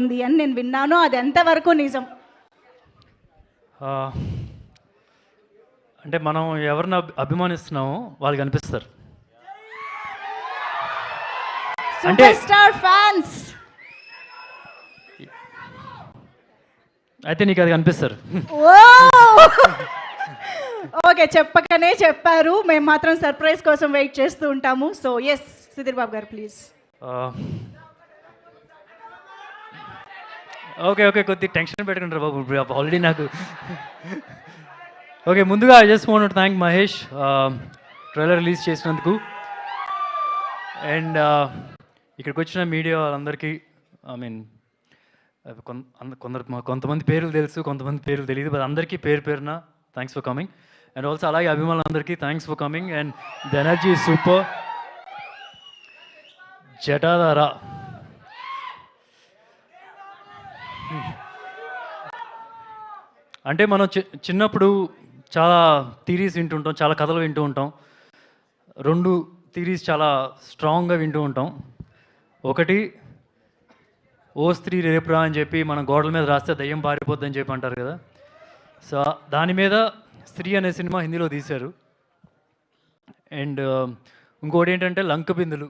ఉంది అని నేను విన్నాను. అది ఎంతవరకు నిజం? అంటే మనం ఎవరిని అభిమానిస్తున్నామో వాళ్ళకి అనిపిస్తారు. అంటే సూపర్ స్టార్ ఫ్యాన్స్ అయితే నీకు అది కనిపిస్తారు. ఓకే, చెప్పకనే చెప్పారు. మేము మాత్రం సర్ప్రైజ్ కోసం వెయిట్ చేస్తూ ఉంటాము. సో ఎస్, సుధీర్ బాబు గారు ప్లీజ్. ఓకే ఓకే, కొద్దిగా టెన్షన్ పెట్టుకుంటారు బాబు, ఆల్రెడీ నాకు. ఓకే, ముందుగా I just want to thank Mahesh trailer release చేసినందుకు. అండ్ ఇక్కడికి వచ్చిన మీడియా వాళ్ళందరికీ, ఐ మీన్ కొంతమంది పేర్లు తెలుసు, కొంతమంది పేర్లు తెలియదు, బట్ అందరికీ పేరు పేరున thanks for coming. And also అలాగే అభిమానులందరికీ thanks for coming. And the energy is super. Jatadhara అంటే మనం చిన్నప్పుడు చాలా థీరీస్ వింటూ ఉంటాం, చాలా కథలు వింటూ ఉంటాం. రెండు థీరీస్ చాలా స్ట్రాంగ్గా వింటూ ఉంటాం. ఒకటి, ఓ స్త్రీ రేపురా అని చెప్పి మనం గోడల మీద రాస్తే దయ్యం పారిపోద్ది అని చెప్పి అంటారు కదా. సో దాని మీద స్త్రీ అనే సినిమా హిందీలో తీశారు. అండ్ ఇంకోటి ఏంటంటే లంక బిందులు,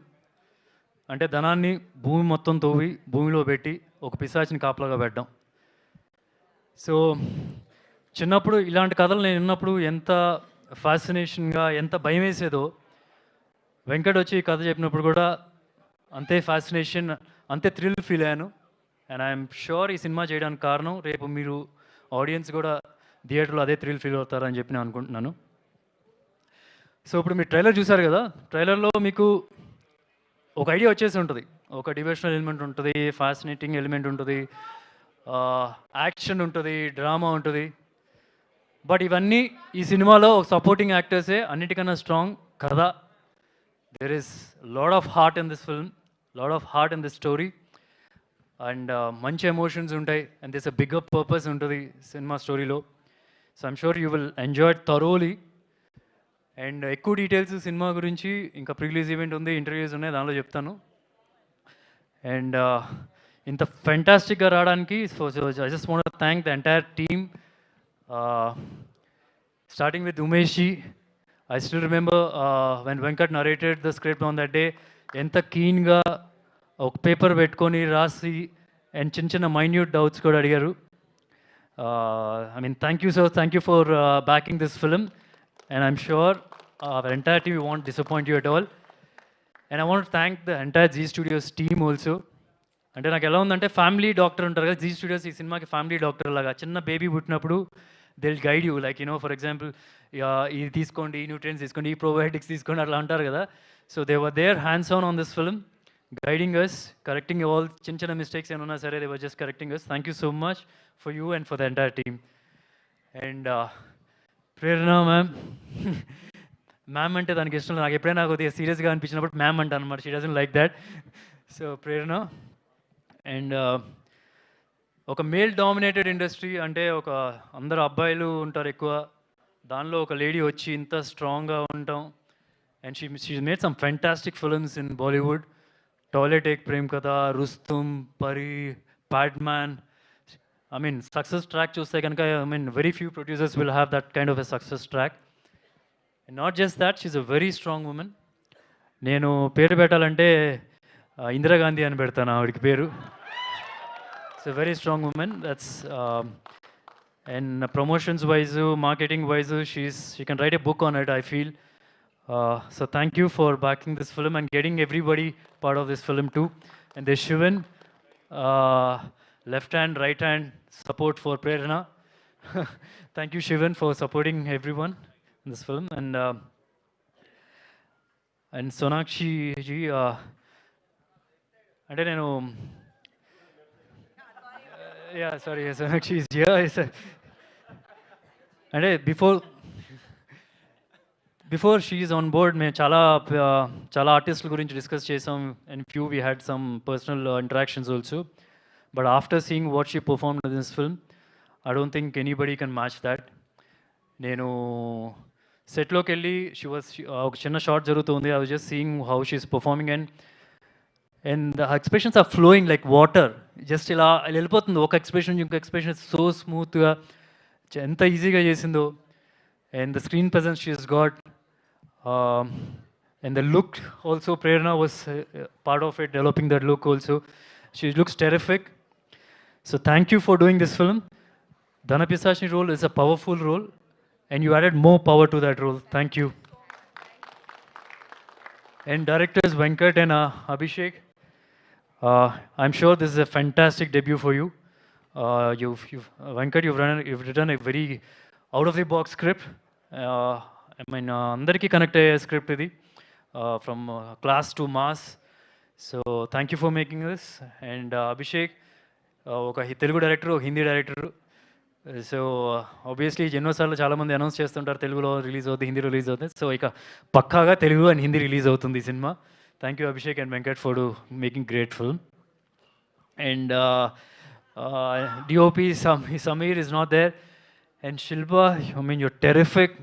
అంటే ధనాన్ని భూమి మొత్తం తవ్వి భూమిలో పెట్టి ఒక పిశాచిని కాపలాగా పెట్టడం. సో చిన్నప్పుడు ఇలాంటి కథలు నేను విన్నప్పుడు ఎంత ఫ్యాసినేషన్గా, ఎంత భయం వేసేదో, వెంకట్ వచ్చి ఈ కథ చెప్పినప్పుడు కూడా అంతే ఫ్యాసినేషన్, అంతే థ్రిల్ ఫీల్ అయ్యాను. అండ్ ఐఎమ్ షూర్ ఈ సినిమా చేయడానికి కారణం రేపు మీరు ఆడియన్స్ కూడా థియేటర్లో అదే థ్రిల్ ఫీల్ అవుతారని చెప్పి నేను అనుకుంటున్నాను. సో ఇప్పుడు మీరు ట్రైలర్ చూసారు కదా, ట్రైలర్లో మీకు ఒక ఐడియా వచ్చేసి ఉంటుంది. ఒక డివోషనల్ ఎలిమెంట్ ఉంటుంది, ఫ్యాసినేటింగ్ ఎలిమెంట్ ఉంటుంది, యాక్షన్ ఉంటుంది, డ్రామా ఉంటుంది. బట్ ఇవన్నీ ఈ సినిమాలో ఒక సపోర్టింగ్ యాక్టర్సే. అన్నిటికన్నా స్ట్రాంగ్ కథ. There is lot of heart in this film, lot of heart in this story. And మంచి ఎమోషన్స్ ఉంటాయి. And this a bigger purpose ఉంటుంది సినిమా స్టోరీలో. So I'm sure you will enjoy it thoroughly. And ఎక్కువ details cinema గురించి ఇంకా pre release event ఉంది, interviews ఉన్నాయి, దానిలో చెప్తాను. అండ్ ఇంత ఫెంటాస్టిక్గా రావడానికి I just want to thank the entire team, starting with Umesh. I still remember when Venkat narrated the script on that day, ఎంత కీన్గా ఒక పేపర్ పెట్టుకొని రాసి అండ్ చిన్న చిన్న మైన్యూట్ డౌట్స్ కూడా అడిగారు. I mean thank you sir, thank you for backing this film. And I'm sure our entire team won't disappoint you at all. And I want to thank the entire Zee Studios team also. అంటే నాకు ఎలా ఉందంటే, family doctor ఉంటారు కదా, G studios ఈ సినిమాకి family doctor లాగా. చిన్న బేబీ పుట్టినప్పుడు they will guide you, like for example ఇది తీసుకోండి, ఈ న్యూట్రియన్స్ తీసుకోండి, ఈ ప్రోబయోటిక్స్ తీసుకోండి, అట్లా అంటారు కదా. So they were their hands on this film, guiding us, correcting all చిన్న చిన్న మిస్టేక్స్ ఏమన్నా సరే, they were just correcting us. Thank you so much for you and for the entire team. And Prerana ma'am అంటే దానికి ఇష్టం. నాకు ఎప్పుడైనా కొద్దిగా సీరియస్గా అనిపించినప్పుడు మ్యామ్ అంటాను అనమాట. She doesn't like that. So Prerana. And ఒక మేల్ డామినేటెడ్ ఇండస్ట్రీ అంటే ఒక అందరు అబ్బాయిలు ఉంటారు ఎక్కువ, దానిలో ఒక లేడీ వచ్చి ఇంత స్ట్రాంగ్గా ఉంటాం. And she made some fantastic films in Bollywood. Toilet Ek Prem Katha, Rustom, Pari, Padman. I mean, success track చూస్తే కనుక, I mean, very few producers will have that kind of a success track. And not just that, she's a very strong woman. నేను పేరు పెట్టాలంటే ఇందిరాగాంధీ అని పెడతాను ఆవిడకి పేరు. It's a very strong woman. That's and promotions wise, marketing wise, she can write a book on it, I feel. So thank you for backing this film and getting everybody part of this film too. And there's Shivan, left hand, right hand support for Prerna. Thank you, Shivan, for supporting everyone in this film. And Sonakshi ji, అంటే నేను sorry, Sonakshi is here. అంటే before she is on board మేము చాలా ఆర్టిస్టుల గురించి discuss చేసాం. And few we had some personal interactions also. But after seeing what she performed in this film, I don't think anybody can match that. నేను సెట్లోకి వెళ్ళి ఒక చిన్న షార్ట్ జరుగుతుంది. I was just seeing how she's performing, and the expressions are flowing like water just ఇలా వెళ్ళిపోతుంది ఒక expression ఇంకొక expression so స్మూత్గా ఎంత ఈజీగా చేసిందో. And the screen presence she is got and the look also Prerana was part of it, developing that look also. She looks terrific. So thank you for doing this film. Dhanapisashini role is a powerful role and you added more power to that role. Thank you. And directors Venkat and Abhishek, I'm sure this is a fantastic debut for you. Venkat, you've written a very out of the box script. I mean, andariki connect a script idi, from class to mass. So thank you for making this. And Abhishek, oka Telugu director, Hindi director. So obviously ఎన్నోసార్లు చాలామంది announce చేస్తుంటారు తెలుగులో release అవుతుంది, హిందీలో release అవుతుంది. So ఇక పక్కాగా Telugu and Hindi release అవుతుంది ఈ cinema. Thank you Abhishek and Venkat for making great film. And DOP Sameer is not there. And Shilpa, I mean you're terrific.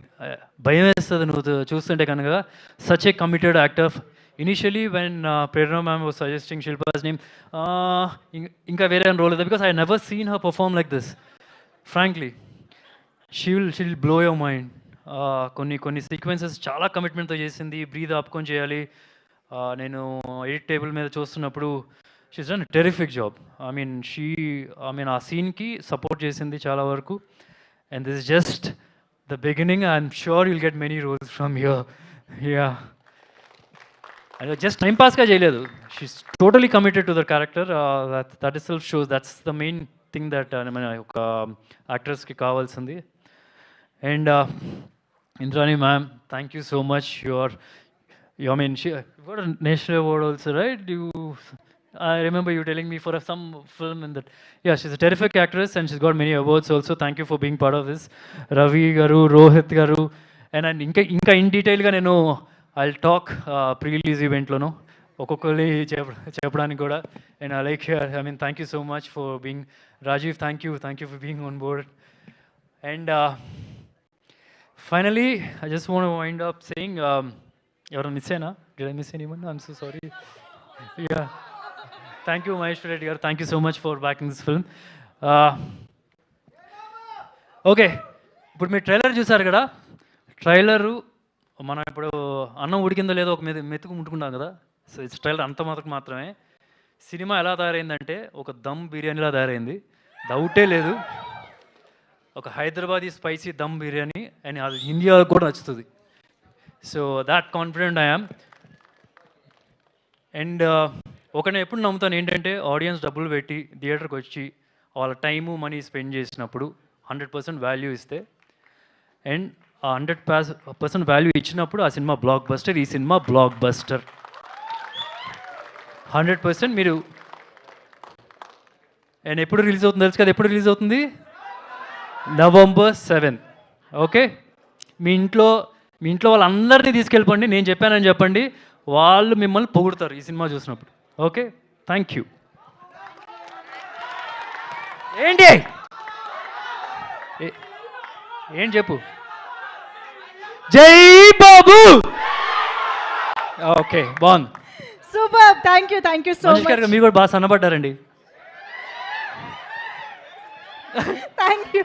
భయం వేస్తుంది నువ్వు చూస్తుంటే కనుక. Such a committed actor. Initially when Prerana ma'am was suggesting Shilpa's name, ఇంకా వేరే రోల్ లేదు, because I never seen her perform like this. Frankly she'll blow your mind. కొన్ని sequences చాలా కమిట్మెంట్తో చేసింది, బ్రీద్ ఆపుకొని చేయాలి. నేను ఎడిట్ టేబుల్ మీద చూస్తున్నప్పుడు she's done terrific job. I mean ఆ సీన్కి సపోర్ట్ చేసింది చాలా వరకు. And this is just the beginning. I'm sure you'll get many roles from here. Yeah, and just time పాస్గా చేయలేదు. She's totally committed to the character. That is self shows that's the main thing that మన ఒక యాక్టర్స్కి కావాల్సింది. And Indrani ma'am, thank you so much. I mean she got a national award also, right? I remember you telling me for some film in that. Yeah, she's a terrific actress and she's got many awards also. Thank you for being part of this. Ravi garu, Rohit garu, and ఇంకా in డీటెయిల్గా నేను I'll talk pre-release eventలోనూ ఒక్కొక్కరి చెప్పడానికి కూడా. And like I mean thank you so much for being. Rajiv, thank you for being on board. And finally I just want wind up saying, ఎవరైనా miss అయినా? Did I miss anyone? I'm so sorry. Yeah, thank you Maheshwar Reddy garu, thank you so much for backing this film. Okay, ఇప్పుడు మీరు trailer చూసారు కదా. Trailer మనం ఇప్పుడు అన్నం ఉడికిందో లేదో ఒక మెతుకు ముట్టుకుంటాం కదా. సో ఇట్స్ ట్రైలర్ అంత మాత్రమే. సినిమా ఎలా తయారైందంటే ఒక దమ్ బిర్యానీలా తయారైంది, డౌటే లేదు. ఒక హైదరాబాదీ స్పైసీ దమ్ బిర్యానీ, అండ్ అది ఇండియాకు కూడా నచ్చుతుంది. So that confident I am. And ఒకనే ఎప్పుడు నమ్ముతాను ఏంటంటే, ఆడియన్స్ డబ్బులు పెట్టి థియేటర్కి వచ్చి వాళ్ళ టైము మనీ స్పెండ్ చేసినప్పుడు 100% వాల్యూ ఇస్తే, అండ్ ఆ 100% వాల్యూ ఇచ్చినప్పుడు ఆ సినిమా బ్లాక్ బస్టర్. ఈ సినిమా బ్లాక్ బస్టర్ 100%. మీరు అండ్ ఎప్పుడు రిలీజ్ అవుతుంది తెలుసు కదా? ఎప్పుడు రిలీజ్ అవుతుంది? November 7th. ఓకే, మీ ఇంట్లో వాళ్ళందరినీ తీసుకెళ్ళిపోండి, నేను చెప్పానని చెప్పండి, వాళ్ళు మిమ్మల్ని పొగుడతారు ఈ సినిమా చూసినప్పుడు. Okay, thank you. ఏంటి చెప్పు? జై బాబు. ఓకే, బాగుంది, super. Thank you so much. మీరు కూడా బాగా సన్నబడ్డారండి. Thank you.